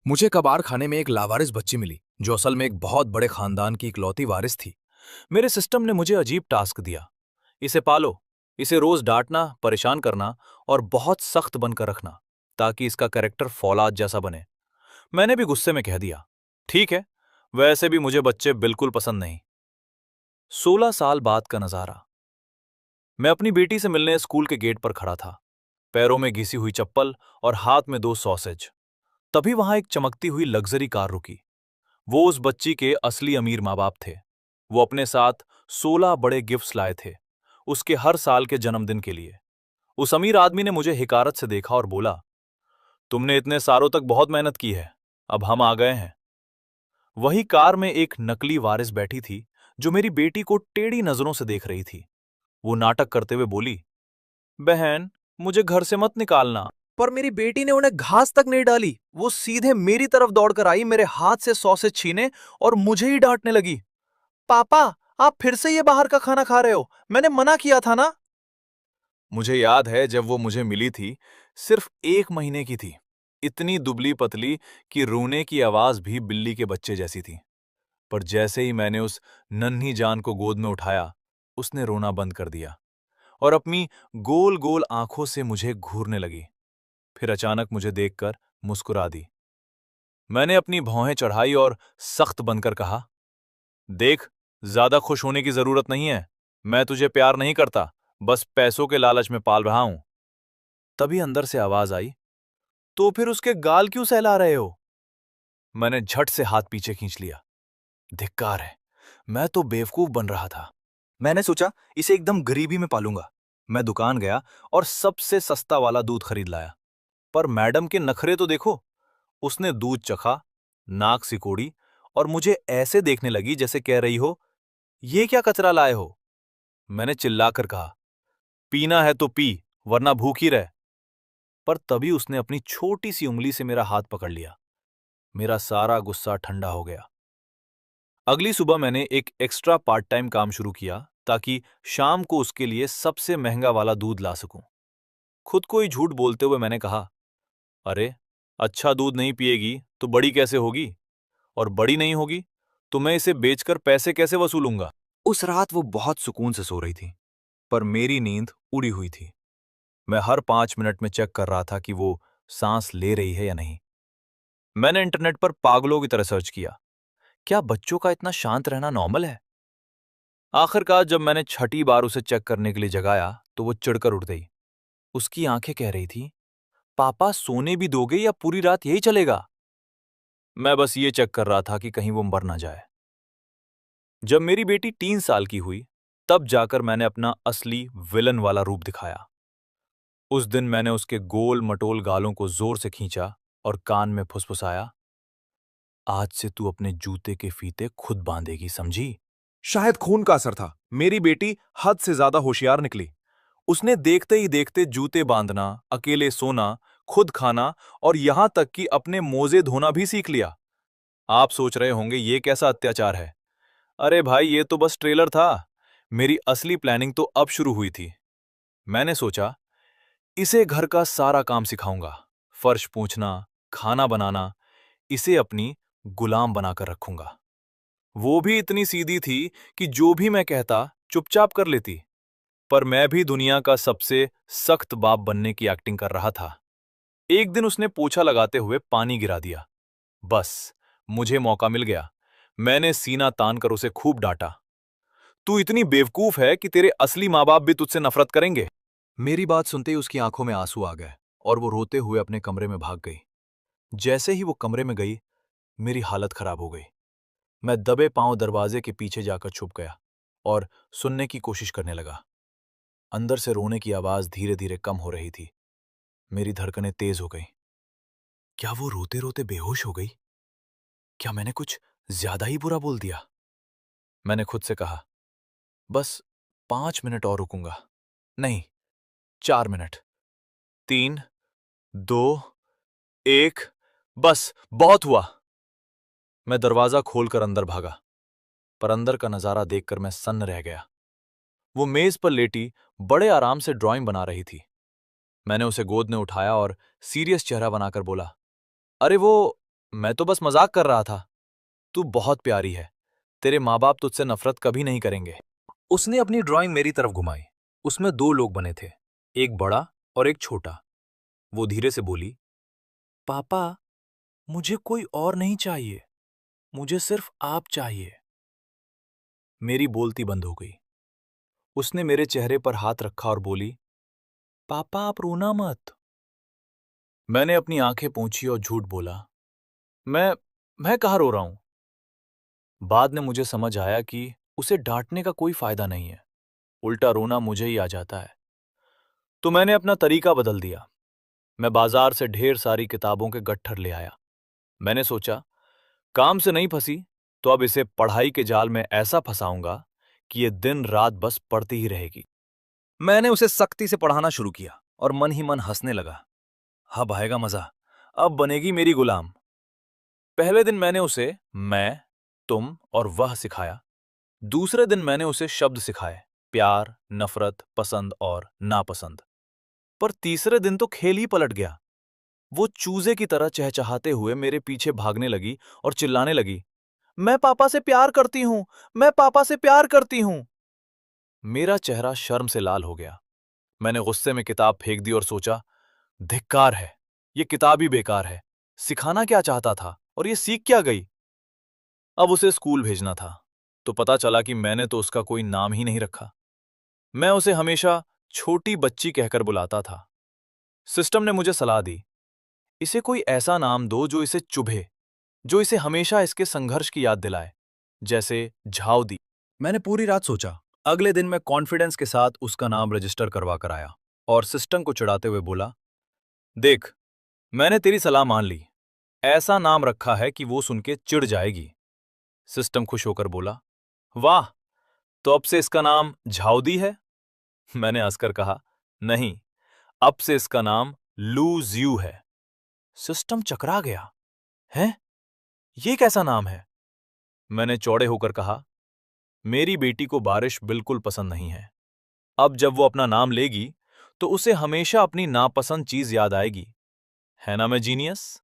मुझे कबाड़ खाने में एक लावारिस बच्ची मिली जो असल में एक बहुत बड़े खानदान की इकलौती वारिस थी। मेरे सिस्टम ने मुझे अजीब टास्क दिया। इसे पालो, इसे रोज डांटना, परेशान करना और बहुत सख्त बनकर रखना ताकि इसका कैरेक्टर फौलाद जैसा बने। मैंने भी गुस्से में कह दिया, ठीक है। वैसे भी मुझे बच्चे बिल्कुल पसंद नहीं। 16 साल बाद का नजारा। मैं अपनी बेटी से मिलने स्कूल के गेट पर खड़ा था, पैरों में घिसी हुई चप्पल और हाथ में 2 सॉसेज। तभी वहां एक चमकती हुई लग्जरी कार रुकी। वो उस बच्ची के असली अमीर माँ बाप थे। वो अपने साथ 16 बड़े गिफ्ट्स लाए थे, उसके हर साल के जन्मदिन के लिए। उस अमीर आदमी ने मुझे हिकारत से देखा और बोला, तुमने इतने सालों तक बहुत मेहनत की है, अब हम आ गए हैं। वही कार में एक नकली वारिस बैठी थी जो मेरी बेटी को टेढ़ी नजरों से देख रही थी। वो नाटक करते हुए बोली, बहन, मुझे घर से मत निकालना। पर मेरी बेटी ने उन्हें घास तक नहीं डाली। वो सीधे मेरी तरफ दौड़कर आई, मेरे हाथ से सॉसेज छीने और मुझे ही डांटने लगी। पापा, आप फिर से ये बाहर का खाना खा रहे हो, मैंने मना किया था ना। मुझे याद है जब वो मुझे मिली थी, सिर्फ 1 महीने की थी, इतनी दुबली पतली कि रोने की आवाज भी बिल्ली के बच्चे जैसी थी। पर जैसे ही मैंने उस नन्ही जान को गोद में उठाया, उसने रोना बंद कर दिया और अपनी गोल गोल आंखों से मुझे घूरने लगी। फिर अचानक मुझे देखकर मुस्कुरा दी। मैंने अपनी भौहें चढ़ाई और सख्त बनकर कहा, देख, ज्यादा खुश होने की जरूरत नहीं है। मैं तुझे प्यार नहीं करता, बस पैसों के लालच में पाल रहा हूं। तभी अंदर से आवाज आई, तो फिर उसके गाल क्यों सहला रहे हो? मैंने झट से हाथ पीछे खींच लिया। धिक्कार है, मैं तो बेवकूफ बन रहा था। मैंने सोचा इसे एकदम गरीबी में पालूंगा। मैं दुकान गया और सबसे सस्ता वाला दूध खरीद लाया। पर मैडम के नखरे तो देखो। उसने दूध चखा, नाक सिकोड़ी और मुझे ऐसे देखने लगी जैसे कह रही हो, ये क्या कचरा लाए हो? मैंने चिल्लाकर कहा, पीना है तो पी, वरना भूखी रह। पर तभी उसने अपनी छोटी सी उंगली से मेरा हाथ पकड़ लिया। मेरा सारा गुस्सा ठंडा हो गया। अगली सुबह मैंने एक एक्स्ट्रा पार्ट टाइम काम शुरू किया ताकि शाम को उसके लिए सबसे महंगा वाला दूध ला सकूं। खुद को ही झूठ बोलते हुए मैंने कहा, अरे, अच्छा दूध नहीं पिएगी तो बड़ी कैसे होगी? और बड़ी नहीं होगी तो मैं इसे बेचकर पैसे कैसे वसूलूंगा? उस रात वो बहुत सुकून से सो रही थी, पर मेरी नींद उड़ी हुई थी। मैं हर 5 मिनट में चेक कर रहा था कि वो सांस ले रही है या नहीं। मैंने इंटरनेट पर पागलों की तरह सर्च किया, क्या बच्चों का इतना शांत रहना नॉर्मल है? आखिरकार जब मैंने छठी बार उसे चेक करने के लिए जगाया तो वो चिढ़कर उठ गई। उसकी आंखें कह रही थी, पापा सोने भी दोगे या पूरी रात यही चलेगा? मैं बस ये चेक कर रहा था कि कहीं वो मर ना जाए। जब मेरी बेटी 3 साल की हुई, तब जाकर मैंने अपना असली विलन वाला रूप दिखाया। उस दिन मैंने उसके गोल मटोल गालों को जोर से खींचा और कान में फुसफुसाया, आज से तू अपने जूते के फीते खुद बांधेगी, समझी? शायद खून का असर था। मेरी बेटी हद से ज्यादा होशियार निकली। उसने देखते ही देखते जूते बांधना, अकेले सोना, खुद खाना और यहां तक कि अपने मोजे धोना भी सीख लिया। आप सोच रहे होंगे ये कैसा अत्याचार है? अरे भाई, ये तो बस ट्रेलर था। मेरी असली प्लानिंग तो अब शुरू हुई थी। मैंने सोचा, इसे घर का सारा काम सिखाऊंगा, फर्श पोंछना, खाना बनाना, इसे अपनी गुलाम बनाकर रखूंगा। वो भी इतनी सीधी थी कि जो भी मैं कहता चुपचाप कर लेती। पर मैं भी दुनिया का सबसे सख्त बाप बनने की एक्टिंग कर रहा था। एक दिन उसने पोछा लगाते हुए पानी गिरा दिया। बस, मुझे मौका मिल गया। मैंने सीना तान कर उसे खूब डांटा। तू इतनी बेवकूफ है कि तेरे असली माँ बाप भी तुझसे नफरत करेंगे। मेरी बात सुनते ही उसकी आंखों में आंसू आ गए और वो रोते हुए अपने कमरे में भाग गई। जैसे ही वो कमरे में गई, मेरी हालत खराब हो गई। मैं दबे पांव दरवाजे के पीछे जाकर छुप गया और सुनने की कोशिश करने लगा। अंदर से रोने की आवाज धीरे धीरे कम हो रही थी। मेरी धड़कनें तेज हो गईं। क्या वो रोते रोते बेहोश हो गई? क्या मैंने कुछ ज्यादा ही बुरा बोल दिया? मैंने खुद से कहा, बस 5 मिनट और रुकूंगा। नहीं, 4 मिनट। 3, 2, 1। बस, बहुत हुआ। मैं दरवाजा खोलकर अंदर भागा, पर अंदर का नजारा देखकर मैं सन्न रह गया। वो मेज पर लेटी बड़े आराम से ड्राइंग बना रही थी। मैंने उसे गोद में उठाया और सीरियस चेहरा बनाकर बोला, अरे वो मैं तो बस मजाक कर रहा था। तू बहुत प्यारी है। तेरे माँ बाप तुझसे नफरत कभी नहीं करेंगे। उसने अपनी ड्राइंग मेरी तरफ घुमाई। उसमें दो लोग बने थे, एक बड़ा और एक छोटा। वो धीरे से बोली, पापा, मुझे कोई और नहीं चाहिए, मुझे सिर्फ आप चाहिए। मेरी बोलती बंद हो गई। उसने मेरे चेहरे पर हाथ रखा और बोली, पापा आप रोना मत। मैंने अपनी आंखें पोंछी और झूठ बोला, मैं मैं कहाँ रो रहा हूं। बाद में मुझे समझ आया कि उसे डांटने का कोई फायदा नहीं है, उल्टा रोना मुझे ही आ जाता है। तो मैंने अपना तरीका बदल दिया। मैं बाजार से ढेर सारी किताबों के गट्ठर ले आया। मैंने सोचा, काम से नहीं फंसी तो अब इसे पढ़ाई के जाल में ऐसा फंसाऊंगा कि ये दिन रात बस पढ़ती ही रहेगी। मैंने उसे सख्ती से पढ़ाना शुरू किया और मन ही मन हंसने लगा। अब आएगा मजा, अब बनेगी मेरी गुलाम। पहले दिन मैंने उसे मैं, तुम और वह सिखाया। दूसरे दिन मैंने उसे शब्द सिखाए, प्यार, नफरत, पसंद और नापसंद। पर तीसरे दिन तो खेल ही पलट गया। वो चूजे की तरह चहचहाते हुए मेरे पीछे भागने लगी और चिल्लाने लगी, मैं पापा से प्यार करती हूं, मैं पापा से प्यार करती हूं। मेरा चेहरा शर्म से लाल हो गया। मैंने गुस्से में किताब फेंक दी और सोचा, धिक्कार है, ये किताब ही बेकार है। सिखाना क्या चाहता था और ये सीख क्या गई। अब उसे स्कूल भेजना था तो पता चला कि मैंने तो उसका कोई नाम ही नहीं रखा। मैं उसे हमेशा छोटी बच्ची कहकर बुलाता था। सिस्टम ने मुझे सलाह दी, इसे कोई ऐसा नाम दो जो इसे चुभे, जो इसे हमेशा इसके संघर्ष की याद दिलाए, जैसे झाउदी। मैंने पूरी रात सोचा। अगले दिन मैं कॉन्फिडेंस के साथ उसका नाम रजिस्टर करवा कर आया और सिस्टम को चिढ़ाते हुए बोला, देख, मैंने तेरी सलाह मान ली। ऐसा नाम रखा है कि वो सुन के चिढ़ जाएगी। सिस्टम खुश होकर बोला, वाह, तो अब से इसका नाम झाउदी है। मैंने हंसकर कहा, नहीं, अब से इसका नाम लूज यू है। सिस्टम चकरा गया। हैं? ये कैसा नाम है? मैंने चौड़े होकर कहा, मेरी बेटी को बारिश बिल्कुल पसंद नहीं है। अब जब वो अपना नाम लेगी तो उसे हमेशा अपनी नापसंद चीज याद आएगी। है ना मैं जीनियस?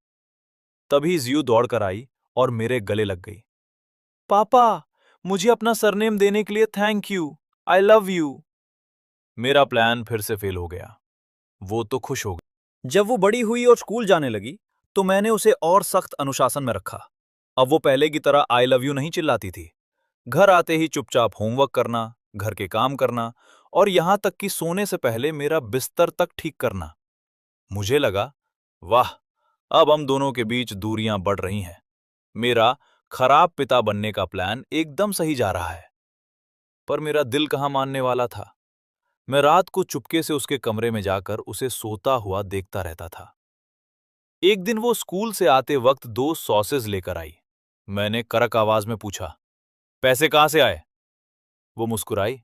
तभी ज्यू दौड़कर आई और मेरे गले लग गई। पापा, मुझे अपना सरनेम देने के लिए thank you, I love you. मेरा प्लान फिर से फेल हो गया। वो तो खुश हो गई। जब वो बड़ी हुई और स्कूल जाने लगी तो मैंने उसे और सख्त अनुशासन में रखा। अब वो पहले की तरह आई लव यू नहीं चिल्लाती थी। घर आते ही चुपचाप होमवर्क करना, घर के काम करना और यहां तक कि सोने से पहले मेरा बिस्तर तक ठीक करना। मुझे लगा, वाह, अब हम दोनों के बीच दूरियां बढ़ रही हैं। मेरा खराब पिता बनने का प्लान एकदम सही जा रहा है। पर मेरा दिल कहां मानने वाला था। मैं रात को चुपके से उसके कमरे में जाकर उसे सोता हुआ देखता रहता था। एक दिन वो स्कूल से आते वक्त 2 सॉसेज लेकर आई। मैंने कड़क आवाज में पूछा, पैसे कहां से आए? वो मुस्कुराई,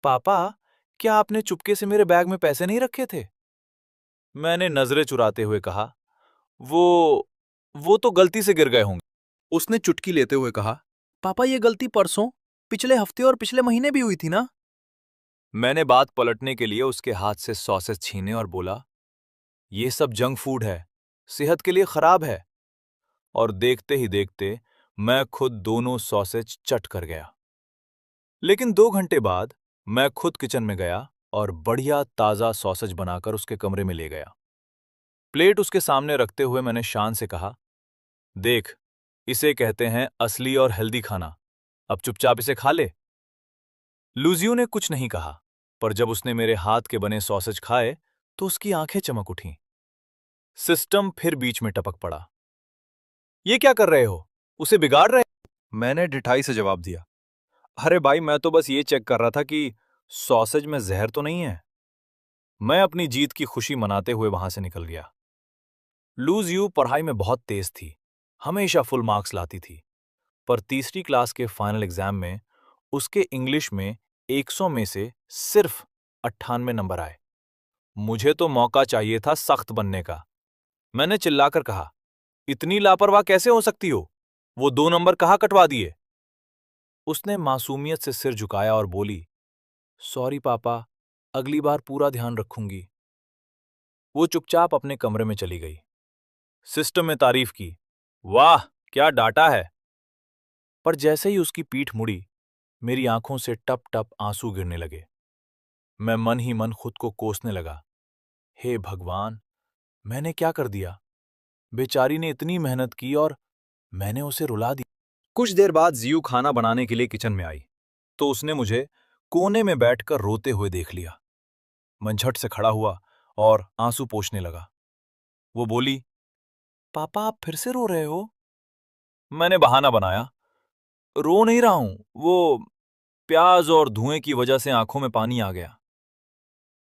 पापा, क्या आपने चुपके से मेरे बैग में पैसे नहीं रखे थे? मैंने नजरें चुराते हुए कहा, वो वो तो गलती से गिर गए होंगे। उसने चुटकी लेते हुए कहा, पापा, ये गलती परसों, पिछले हफ्ते और पिछले महीने भी हुई थी ना। मैंने बात पलटने के लिए उसके हाथ से सॉसेज छीने और बोला, ये सब जंक फूड है, सेहत के लिए खराब है। और देखते ही देखते मैं खुद दोनों सॉसेज चट कर गया। लेकिन 2 घंटे बाद मैं खुद किचन में गया और बढ़िया ताजा सॉसेज बनाकर उसके कमरे में ले गया। प्लेट उसके सामने रखते हुए मैंने शान से कहा, देख, इसे कहते हैं असली और हेल्दी खाना, अब चुपचाप इसे खा ले। लूजियो ने कुछ नहीं कहा, पर जब उसने मेरे हाथ के बने सॉसेज खाए तो उसकी आंखें चमक उठीं। सिस्टम फिर बीच में टपक पड़ा, ये क्या कर रहे हो, उसे बिगाड़ रहे? मैंने ढिठाई से जवाब दिया, अरे भाई, मैं तो बस ये चेक कर रहा था कि सॉसेज में जहर तो नहीं है। मैं अपनी जीत की खुशी मनाते हुए वहां से निकल गया। लूज यू पढ़ाई में बहुत तेज थी, हमेशा फुल मार्क्स लाती थी। पर तीसरी क्लास के फाइनल एग्जाम में उसके इंग्लिश में 100 में से सिर्फ 98 नंबर आए। मुझे तो मौका चाहिए था सख्त बनने का। मैंने चिल्लाकर कहा, इतनी लापरवाह कैसे हो सकती हो, वो 2 नंबर कहाँ कटवा दिए? उसने मासूमियत से सिर झुकाया और बोली, सॉरी पापा, अगली बार पूरा ध्यान रखूंगी। वो चुपचाप अपने कमरे में चली गई। सिस्टम में तारीफ की, वाह, क्या डाटा है। पर जैसे ही उसकी पीठ मुड़ी, मेरी आंखों से टप टप आंसू गिरने लगे। मैं मन ही मन खुद को कोसने लगा। हे भगवान, मैंने क्या कर दिया? बेचारी ने इतनी मेहनत की और मैंने उसे रुला दिया। कुछ देर बाद जियू खाना बनाने के लिए किचन में आई, तो उसने मुझे कोने में बैठकर रोते हुए देख लिया। मैं झट से खड़ा हुआ और आंसू पोंछने लगा। वो बोली, पापा आप फिर से रो रहे हो? मैंने बहाना बनाया, रो नहीं रहा हूं, वो प्याज और धुएं की वजह से आंखों में पानी आ गया।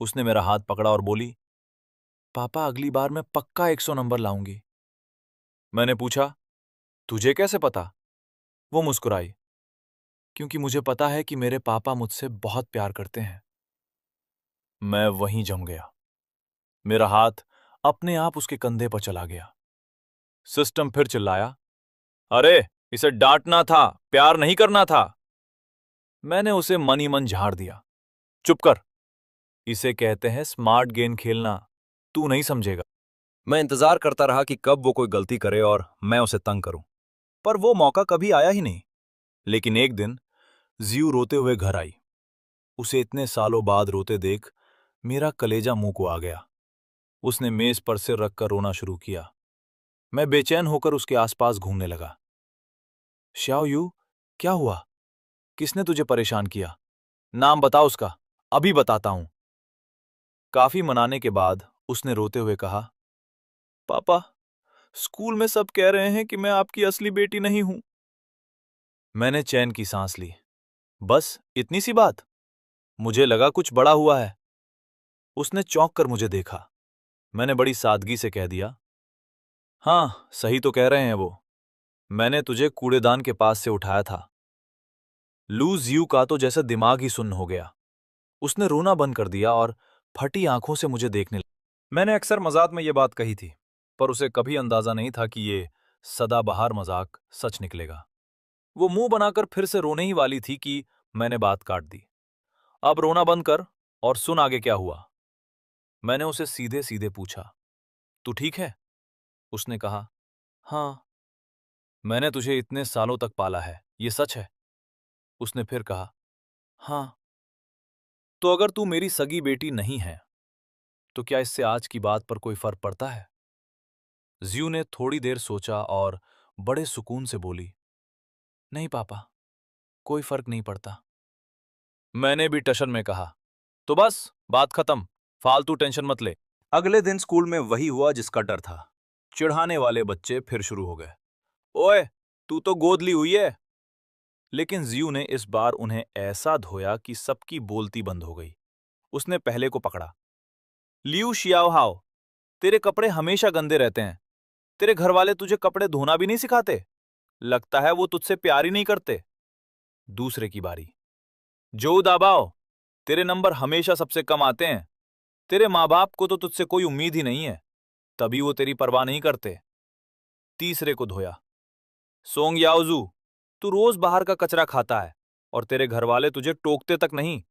उसने मेरा हाथ पकड़ा और बोली, पापा अगली बार मैं पक्का 100 नंबर लाऊंगी। मैंने पूछा, तुझे कैसे पता? वो मुस्कुराई, क्योंकि मुझे पता है कि मेरे पापा मुझसे बहुत प्यार करते हैं। मैं वहीं जम गया। मेरा हाथ अपने आप उसके कंधे पर चला गया। सिस्टम फिर चिल्लाया, अरे इसे डांटना था, प्यार नहीं करना था। मैंने उसे मन ही मन झाड़ दिया, चुप कर, इसे कहते हैं स्मार्ट गेम खेलना, तू नहीं समझेगा। मैं इंतजार करता रहा कि कब वो कोई गलती करे और मैं उसे तंग करूं, पर वो मौका कभी आया ही नहीं। लेकिन एक दिन जियू रोते हुए घर आई। उसे इतने सालों बाद रोते देख मेरा कलेजा मुंह को आ गया। उसने मेज पर सिर रखकर रोना शुरू किया। मैं बेचैन होकर उसके आसपास घूमने लगा। श्याओ यू, क्या हुआ? किसने तुझे परेशान किया? नाम बता उसका, अभी बताता हूं। काफी मनाने के बाद उसने रोते हुए कहा, पापा, स्कूल में सब कह रहे हैं कि मैं आपकी असली बेटी नहीं हूं। मैंने चैन की सांस ली। बस इतनी सी बात? मुझे लगा कुछ बड़ा हुआ है। उसने चौंक कर मुझे देखा। मैंने बड़ी सादगी से कह दिया, हाँ, सही तो कह रहे हैं वो। मैंने तुझे कूड़ेदान के पास से उठाया था। लूज यू का तो जैसा दिमाग ही सुन्न हो गया। उसने रोना बंद कर दिया और फटी आंखों से मुझे देखने लगा। मैंने अक्सर मजाक में ये बात कही थी, पर उसे कभी अंदाजा नहीं था कि ये सदाबहार मजाक सच निकलेगा। वो मुंह बनाकर फिर से रोने ही वाली थी कि मैंने बात काट दी। अब रोना बंद कर और सुन आगे क्या हुआ। मैंने उसे सीधे सीधे पूछा, तू ठीक है? उसने कहा, हाँ। मैंने तुझे इतने सालों तक पाला है, ये सच है? उसने फिर कहा, हाँ। तो अगर तू मेरी सगी बेटी नहीं है, तो क्या इससे आज की बात पर कोई फर्क पड़ता है? ज्यू ने थोड़ी देर सोचा और बड़े सुकून से बोली, नहीं पापा, कोई फर्क नहीं पड़ता। मैंने भी टशन में कहा, तो बस बात खत्म, फालतू टेंशन मत ले। अगले दिन स्कूल में वही हुआ जिसका डर था। चिढ़ाने वाले बच्चे फिर शुरू हो गए, ओए, तू तो गोद ली हुई है। लेकिन जियू ने इस बार उन्हें ऐसा धोया कि सबकी बोलती बंद हो गई। उसने पहले को पकड़ा, लियू शियाओ हाओ, तेरे कपड़े हमेशा गंदे रहते हैं। तेरे घर वाले तुझे कपड़े धोना भी नहीं सिखाते। लगता है वो तुझसे प्यार ही नहीं करते। दूसरे की बारी, जो दाबाओ, तेरे नंबर हमेशा सबसे कम आते हैं। तेरे माँ बाप को तो तुझसे कोई उम्मीद ही नहीं है, तभी वो तेरी परवाह नहीं करते। तीसरे को धोया, सोंग याओजू, तू रोज बाहर का कचरा खाता है और तेरे घर वाले तुझे टोकते तक नहीं।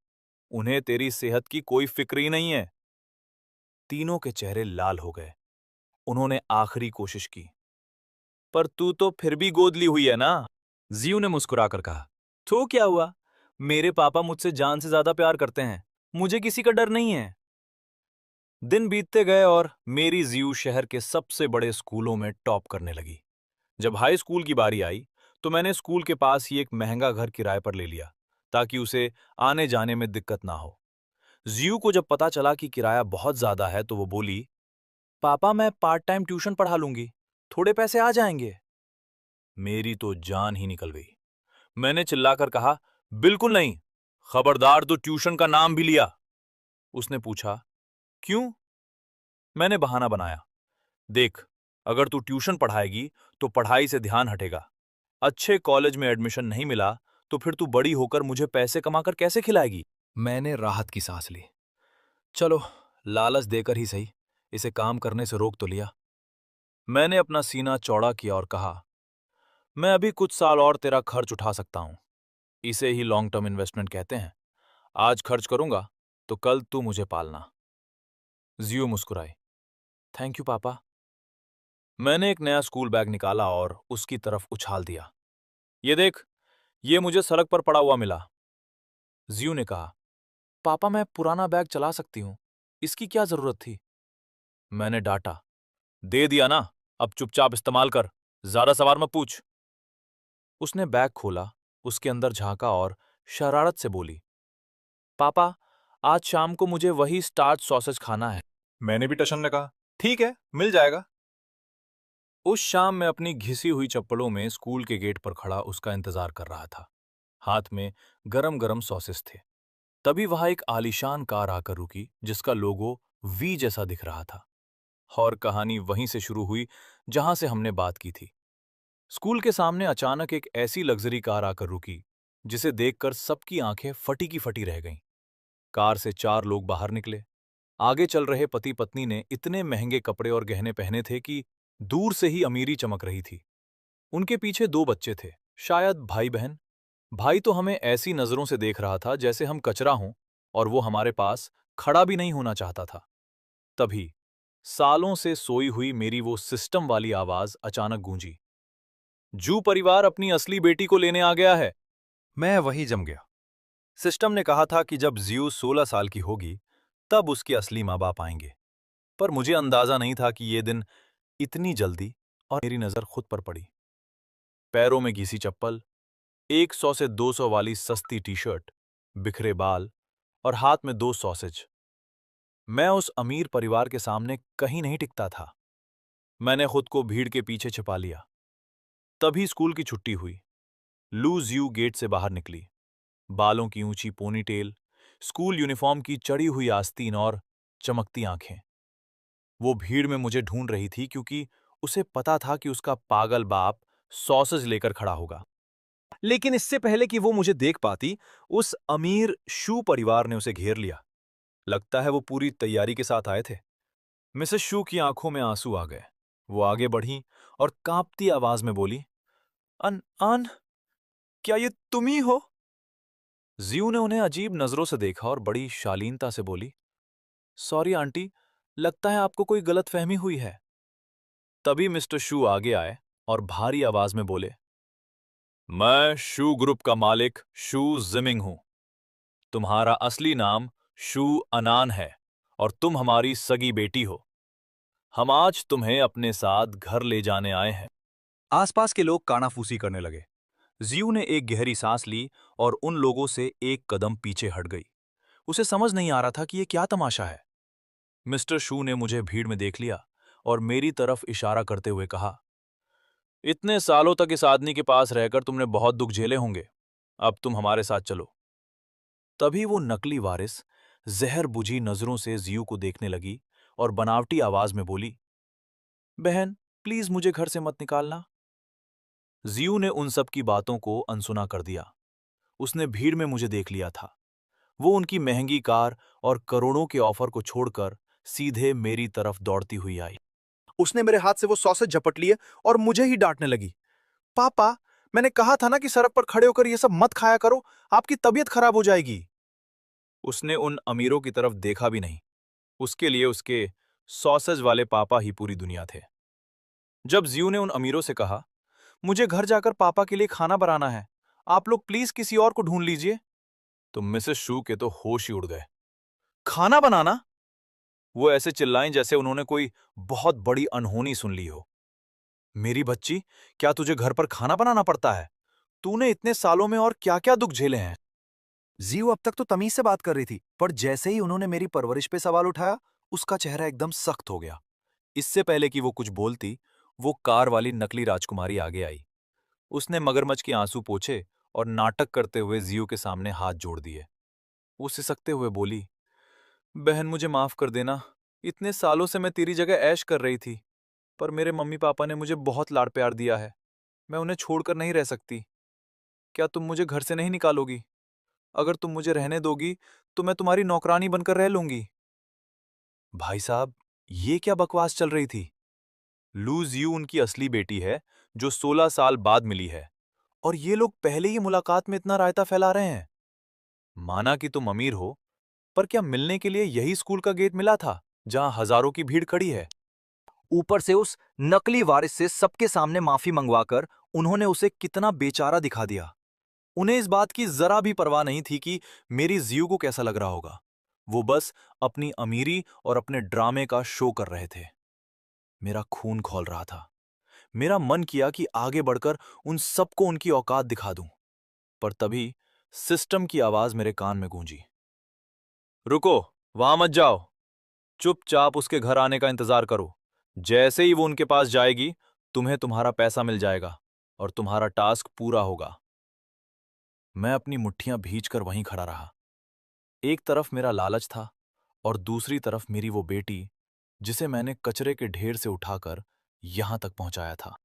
उन्हें तेरी सेहत की कोई फिक्र ही नहीं है। तीनों के चेहरे लाल हो गए। उन्होंने आखिरी कोशिश की, पर तू तो फिर भी गोद ली हुई है ना? जियू ने मुस्कुराकर कहा, तो क्या हुआ? मेरे पापा मुझसे जान से ज्यादा प्यार करते हैं। मुझे किसी का डर नहीं है। दिन बीतते गए और मेरी जियू शहर के सबसे बड़े स्कूलों में टॉप करने लगी। जब हाई स्कूल की बारी आई, तो मैंने स्कूल के पास ही एक महंगा घर किराए पर ले लिया, ताकि उसे आने जाने में दिक्कत ना हो। जियू को जब पता चला कि किराया बहुत ज्यादा है, तो वो बोली, पापा मैं पार्ट टाइम ट्यूशन पढ़ा लूंगी, थोड़े पैसे आ जाएंगे। मेरी तो जान ही निकल गई। मैंने चिल्लाकर कहा, बिल्कुल नहीं, खबरदार तो ट्यूशन का नाम भी लिया। उसने पूछा, क्यों? मैंने बहाना बनाया, देख, अगर तू ट्यूशन पढ़ाएगी तो पढ़ाई से ध्यान हटेगा। अच्छे कॉलेज में एडमिशन नहीं मिला तो फिर तू बड़ी होकर मुझे पैसे कमाकर कैसे खिलाएगी? मैंने राहत की सांस ली। चलो, लालच देकर ही सही, इसे काम करने से रोक तो लिया। मैंने अपना सीना चौड़ा किया और कहा, मैं अभी कुछ साल और तेरा खर्च उठा सकता हूं। इसे ही लॉन्ग टर्म इन्वेस्टमेंट कहते हैं। आज खर्च करूंगा तो कल तू मुझे पालना। जियो मुस्कुराई, थैंक यू पापा। मैंने एक नया स्कूल बैग निकाला और उसकी तरफ उछाल दिया। ये देख, ये मुझे सड़क पर पड़ा हुआ मिला। जियो ने कहा, पापा मैं पुराना बैग चला सकती हूँ, इसकी क्या जरूरत थी? मैंने डांटा, दे दिया ना, अब चुपचाप इस्तेमाल कर, ज्यादा सवाल मत पूछ। उसने बैग खोला, उसके अंदर झांका और शरारत से बोली, पापा आज शाम को मुझे वही स्टार्च सॉसेज खाना है। मैंने भी टशन ने कहा, ठीक है, मिल जाएगा। उस शाम मैं अपनी घिसी हुई चप्पलों में स्कूल के गेट पर खड़ा उसका इंतजार कर रहा था। हाथ में गरम गरम सॉसेस थे। तभी वहां एक आलीशान कार आकर रुकी जिसका लोगो वी जैसा दिख रहा था। और कहानी वहीं से शुरू हुई जहां से हमने बात की थी। स्कूल के सामने अचानक एक ऐसी लग्जरी कार आकर रुकी जिसे देखकर सबकी आंखें फटी की फटी रह गईं। कार से 4 लोग बाहर निकले। आगे चल रहे पति पत्नी ने इतने महंगे कपड़े और गहने पहने थे कि दूर से ही अमीरी चमक रही थी। उनके पीछे 2 बच्चे थे, शायद भाई बहन। भाई तो हमें ऐसी नजरों से देख रहा था जैसे हम कचरा हों, और वो हमारे पास खड़ा भी नहीं होना चाहता था। तभी सालों से सोई हुई मेरी वो सिस्टम वाली आवाज अचानक गूंजी, जू परिवार अपनी असली बेटी को लेने आ गया है। मैं वही जम गया। सिस्टम ने कहा था कि जब जियो 16 साल की होगी तब उसके असली माँ बाप आएंगे। पर मुझे अंदाजा नहीं था कि ये दिन इतनी जल्दी। और मेरी नजर खुद पर पड़ी। पैरों में घिसी चप्पल, 100 से 200 वाली सस्ती टी शर्ट, बिखरे बाल और हाथ में 2 सॉसेज। मैं उस अमीर परिवार के सामने कहीं नहीं टिकता था। मैंने खुद को भीड़ के पीछे छिपा लिया। तभी स्कूल की छुट्टी हुई। लूज यू गेट से बाहर निकली। बालों की ऊंची पोनीटेल, स्कूल यूनिफॉर्म की चढ़ी हुई आस्तीन और चमकती आंखें। वो भीड़ में मुझे ढूंढ रही थी क्योंकि उसे पता था कि उसका पागल बाप सॉसेज लेकर खड़ा होगा। लेकिन इससे पहले कि वो मुझे देख पाती, उस अमीर शू परिवार ने उसे घेर लिया। लगता है वो पूरी तैयारी के साथ आए थे। मिसेस शू की आंखों में आंसू आ गए। वो आगे बढ़ी और कांपती आवाज में बोली, अन अन क्या ये तुम ही हो? जियो ने उन्हें अजीब नजरों से देखा और बड़ी शालीनता से बोली, सॉरी आंटी, लगता है आपको कोई गलतफहमी हुई है। तभी मिस्टर शू आगे आए और भारी आवाज में बोले, मैं शू ग्रुप का मालिक शू जिमिंग हूं। तुम्हारा असली नाम शू अनान है और तुम हमारी सगी बेटी हो। हम आज तुम्हें अपने साथ घर ले जाने आए हैं। आसपास के लोग कानाफूसी करने लगे। जियो ने एक गहरी सांस ली और उन लोगों से एक कदम पीछे हट गई। उसे समझ नहीं आ रहा था कि यह क्या तमाशा है। मिस्टर शू ने मुझे भीड़ में देख लिया और मेरी तरफ इशारा करते हुए कहा, इतने सालों तक इस आदमी के पास रहकर तुमने बहुत दुख झेले होंगे। अब तुम हमारे साथ चलो। तभी वो नकली वारिस जहर बुझी नजरों से जियो को देखने लगी और बनावटी आवाज में बोली, बहन प्लीज मुझे घर से मत निकालना। जियो ने उन सब की बातों को अनसुना कर दिया। उसने भीड़ में मुझे देख लिया था। वो उनकी महंगी कार और करोड़ों के ऑफर को छोड़कर सीधे मेरी तरफ दौड़ती हुई आई। उसने मेरे हाथ से वो सॉसेज झपट लिए और मुझे ही डांटने लगी। पापा, मैंने कहा था ना कि सड़क पर खड़े होकर ये सब मत खाया करो, आपकी तबीयत खराब हो जाएगी। उसने उन अमीरों की तरफ देखा भी नहीं। उसके लिए उसके सॉसेज वाले पापा ही पूरी दुनिया थे। जब जियो ने उन अमीरों से कहा, मुझे घर जाकर पापा के लिए खाना बनाना है, आप लोग प्लीज किसी और को ढूंढ लीजिए, तो मिसेस शू के तो होश ही उड़ गए। खाना बनाना? वो ऐसे चिल्लाएं जैसे उन्होंने कोई बहुत बड़ी अनहोनी सुन ली हो। मेरी बच्ची, क्या तुझे घर पर खाना बनाना पड़ता है? तूने इतने सालों में और क्या क्या दुख झेले हैं? जियो अब तक तो तमीज से बात कर रही थी, पर जैसे ही उन्होंने मेरी परवरिश पे सवाल उठाया, उसका चेहरा एकदम सख्त हो गया। इससे पहले कि वो कुछ बोलती, वो कार वाली नकली राजकुमारी आगे आई। उसने मगरमच्छ के आंसू पोंछे और नाटक करते हुए जियो के सामने हाथ जोड़ दिए। वो सिसकते हुए बोली, बहन मुझे माफ कर देना, इतने सालों से मैं तेरी जगह ऐश कर रही थी, पर मेरे मम्मी पापा ने मुझे बहुत लाड प्यार दिया है। मैं उन्हें छोड़कर नहीं रह सकती। क्या तुम मुझे घर से नहीं निकालोगी? अगर तुम मुझे रहने दोगी तो मैं तुम्हारी नौकरानी बनकर रह लूंगी। भाई साहब, ये क्या बकवास चल रही थी? लूज यू उनकी असली बेटी है जो 16 साल बाद मिली है, और ये लोग पहले ही मुलाकात में इतना रायता फैला रहे हैं। माना कि तुम अमीर हो, पर क्या मिलने के लिए यही स्कूल का गेट मिला था जहां हजारों की भीड़ खड़ी है? ऊपर से उस नकली वारिस से सबके सामने माफी मंगवाकर उन्होंने उसे कितना बेचारा दिखा दिया। उन्हें इस बात की जरा भी परवाह नहीं थी कि मेरी जियो को कैसा लग रहा होगा। वो बस अपनी अमीरी और अपने ड्रामे का शो कर रहे थे। मेरा खून खौल रहा था। मेरा मन किया कि आगे बढ़कर उन सबको उनकी औकात दिखा दूं। पर तभी सिस्टम की आवाज मेरे कान में गूंजी। रुको, वहां मत जाओ। चुपचाप उसके घर आने का इंतजार करो। जैसे ही वो उनके पास जाएगी, तुम्हें तुम्हारा पैसा मिल जाएगा और तुम्हारा टास्क पूरा होगा। मैं अपनी मुट्ठियां भींचकर वहीं खड़ा रहा। एक तरफ मेरा लालच था और दूसरी तरफ मेरी वो बेटी, जिसे मैंने कचरे के ढेर से उठाकर यहां तक पहुंचाया था।